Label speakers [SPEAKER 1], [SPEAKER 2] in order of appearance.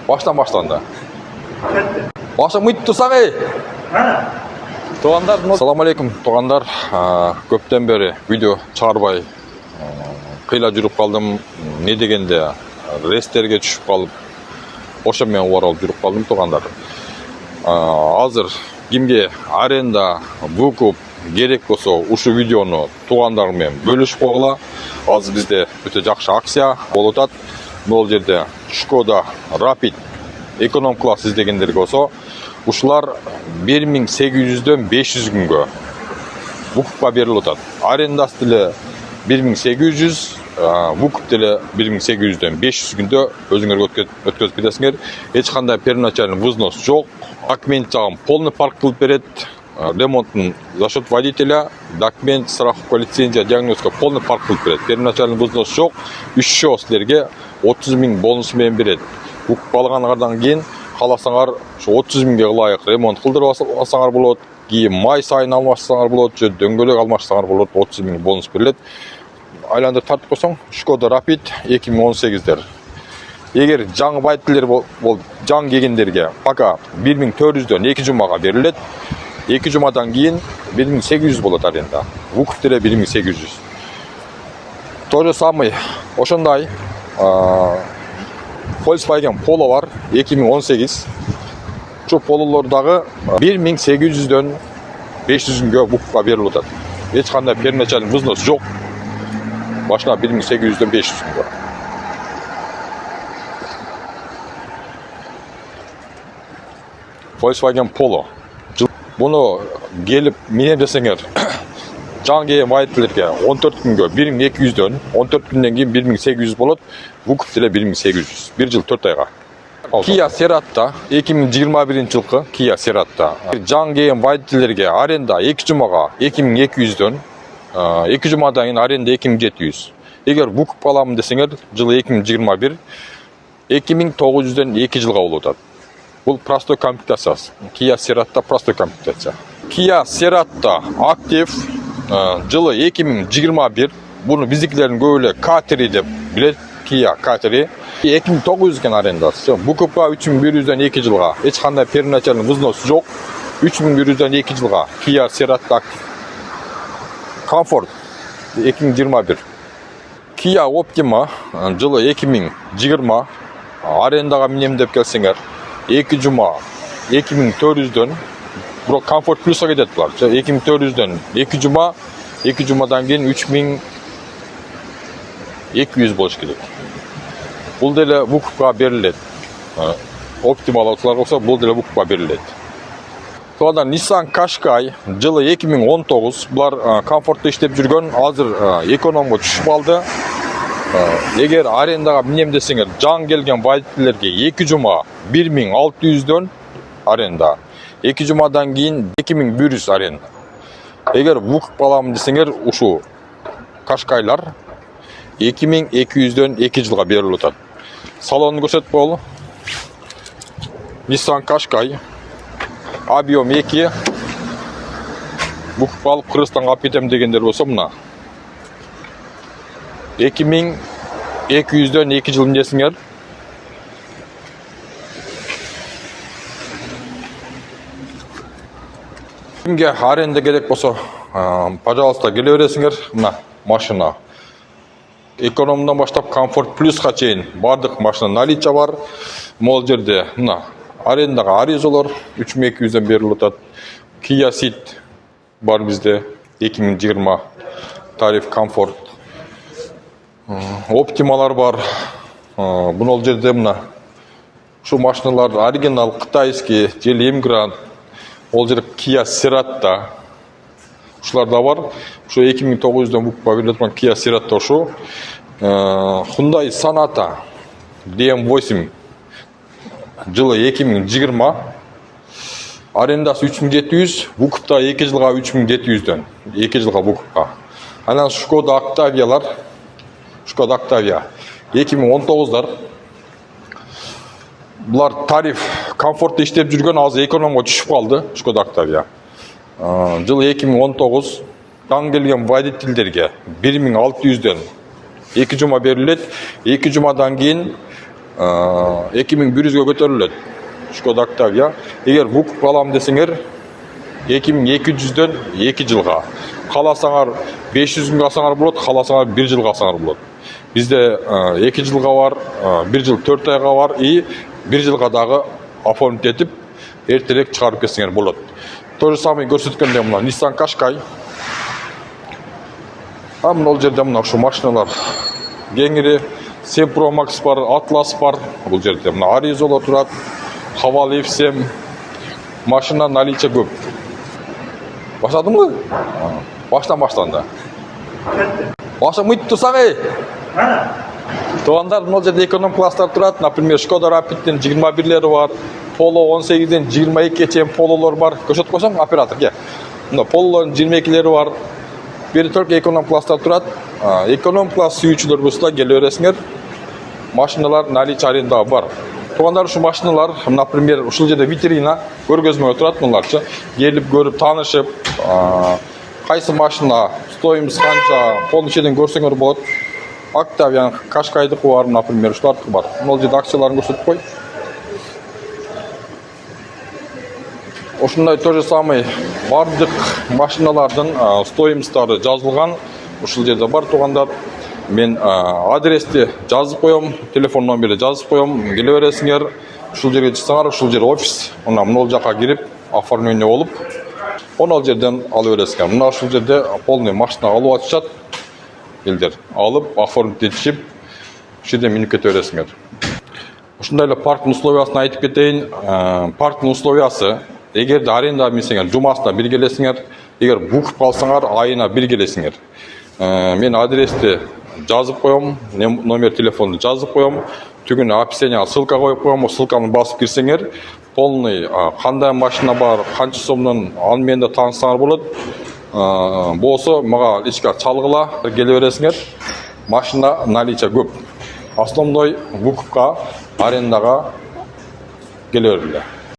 [SPEAKER 1] Баштан. Башың мүйтіп тұрсаң, Туғандар, салам алейкум, туғандар. Көптен бері видео шығарбай қиыла жүріп қалдым. Не дегенде рестерге түшіп қалып, ошамен оралып жүріп қалдым, туғандар. Азыр кимге аренда выкуп керек болсо ушу видеону туғандармен бөлүшүп койгула. Азыр бизде өтө жакшы акция болуп атат. Бул жерде Шкода Rapid эконом класс издегендерге болсо, ушулар 1800дөн 500 күнгө выкупка берилип атат. Арендасы деле 1800, выкуп деле 1800дөн 500 күндө өзүңөр өткөзүп кетесиңер. Эч кандай первоначальный взнос жок. Документ жагын полный парк кылып берет. Ремонтун за счет водителя, документ, страховка, лицензия, диагностика полный парк кылып берет. Первоначальный взнос жок. 3 жыл силерге 30 000 бонус менен берет. Выкуп алгандардан кийин кааласаңар ошо 30 000ге ылайык ремонт кылдырып алсаңар болот. Кийин май сайын алмашсаңар болот, же дөңгөлөк алмашсаңар болот, 30 000 бонус берилет. Айландырып тартып койсоң, Шкода Rapid 2018дер. Эгер жаңы водителер болуп жаңы келгендерге пока 1400дөн 2 жумага берилет. 2 жумадан кийин 1800 болот аренда. Выкуп деле 1800. То же самый ошондой Volkswagen Polo бар 2018. Şu Polo'lardагы 1800дөн 500 күнгө выкупка берилип атат. Эч кандай первоначальный взнос жок. Башына 1800дөн 500 күнгө. Volkswagen Polo. Bunu gelip minем десеңер, жаңы келген водительерге 14 күнгө 1200дөн 14 күндөн кийин 1800 болот. Выкуп деле 1800. 1 жыл 4 айга. Kia Cerat'ta 2021-жылкы Kia Cerat'ta жаңы келген водительерге аренда 2 жумага 2200дөн 2 жумадан кийин аренда 2700. Эгер выкуп аламын десеңер, жылы 2021 2900дөн 2 жылга болуп атат. Бул простой комплектация. Kia Cerat'ta простой комплектация. Kia Cerat'ta актив жылы 2021. Буну биздикилердин көбү K3 деп билет. Kia K3 2900 экен арендасы. Выкупка 3100дөн 2 жылга. Эч кандай первоначальный взнос жок. 3100дөн 2 жылга Kia Cerat'ta актив. Comfort 2021. Kia Optima жылы 2020 арендага минем деп келсеңер, 2 жума 2400дөн бирок Comfort Plus'a кетет булар. 2400дөн 2 жума, 2 жумадан кийин 3200 болуш керек. Бул деле выкупка берилет. Оптимал алсалар болсо, бул деле выкупка берилет. Туганда Nissan Qashqai жылы 2019, булар комфортто иштеп жүргөн, азыр экономго түшүп алды. Эгер арендага минем десеңер, жаңы келген водительерге 2 жума 1600дөн аренда, 2 жумадан кийин 2100 аренда. Эгер выкуп аламын десеңер, ушу Qashqai'лар 2200дөн 2 жылга берилип атат. Салонун көрсөтүп коелу. Nissan Qashqai объем 2. Выкуп алып Кыргызстанга алып кетем дегендер болсо, мына 2200дөн 2 жыл десеңер, кимге аренда керек болсо, пожалуйста, келе бересиңер. Мына машина экономдан баштап Comfort Plus'ка чейин бардык машина наличие бар. Могул жерде мына арендага аризалар 3200дөн берилип атат. Kia Ceed бар бизде 2020 тариф Comfort. Оптималар бар. Бул жерде мына ушу машиналар оригинал кытайский, жел Emgrand. Ол жер Kia Cerat'ta. Ушулар да бар. Ушу 2900дөн выкупка берилип аткан Kia Cerat'ta ушу. Hyundai Sonata DM8 жылы 2020. Арендасы 3700, выкупта 2 жылга 3700дөн. 2 жылга выкупка. Анан Skoda Octavia'лар. Skoda Octavia 2019'дар. Булар тариф комфортто иштеп жүргөн, азыр экономго түшүп калды. Skoda Octavia. Жылы 2019 жаңы келген водительдерге 1600дөн 2 жума берилет. 2 жумадан кийин 2100'ge көтөрүлөt. Skoda Octavia. Эгер вукуп алам десеңер 2200'дөн 2 жылга. Кааласаңар 500 күнгө алсаңар болот, кааласаңар 1 жылга алсаңар болот. Бизде 2 жылга бар, 1 жыл 4 айга бар и 1 жылга дагы оформить этип, эртерээк чыгарып кетсеңер болот. То же самое көрсөткөндөй мына Nissan Qashqai. Мына жерде мына ушу машиналар кеңири Pro Max бар, Atlas бар. Бул жерде мына Arizona турат, Haval F7 машина наличие көп. Башладыңбы? Баштан да. Башламай турсаң эй. Туугандар, мына жерде эконом класстар турат. Например, Skoda Rapid'дин 21-лери бар, Polo 18'ден 22-ге чейин Polo'лор бар. Көрсөтүп койсоң оператор ке. Мына Polo'нун 22'лери бар. Бери только эконом класстар турат. Эконом класс сүйүүчүлөр болсо келе бересиңер. Машиналар наличие аренда бар. Туугандар, ушу машиналар, например, ушул жерде витрина көргөзмөгө турат, мыналарчы. Келип көрүп, таанышып, кайсы машина, стоимость канча, полночеден көрсөңөр болот. Octavia, Qashqai'дыкы бар, например, ушулардыкы бар. Бул жерде акцияларын көрсөтүп кой. Ошондой то же самый бардык машиналардын стоимосттары жазылган. Ушул жерде бар, туугандар. Мен адрести жазып коем, телефон номерди жазып коем, келе бересиңер. Ушул жерге чыксаңар, ушул жер офис. Мына бул жака кирип, оформление болуп, ал жерден ала бересиңер. Мына ушул жерде полный машина алып атышат. Элдер алып, оформить этишип, ушул жерден минип кете бересиңер. Ушундай эле парктын условиясын айтып кетейин. Парктын условиясы, эгерде аренда минсеңер, жумасына бир келесиңер, эгер букуп калсаңар, айына бир келесиңер. Мен адрести жазып коем, номер телефонду жазып коем, түгүнү описанияга ссылка коюп коем, ссылканы басып кирсеңер, полный кандай машина бар, канча сомдон аны менен да тааныссаңар болот. Болсо мага ичке чалгыла, келе бересиңер. Машина наличие көп. Основной вукупка, арендага келе бергиле.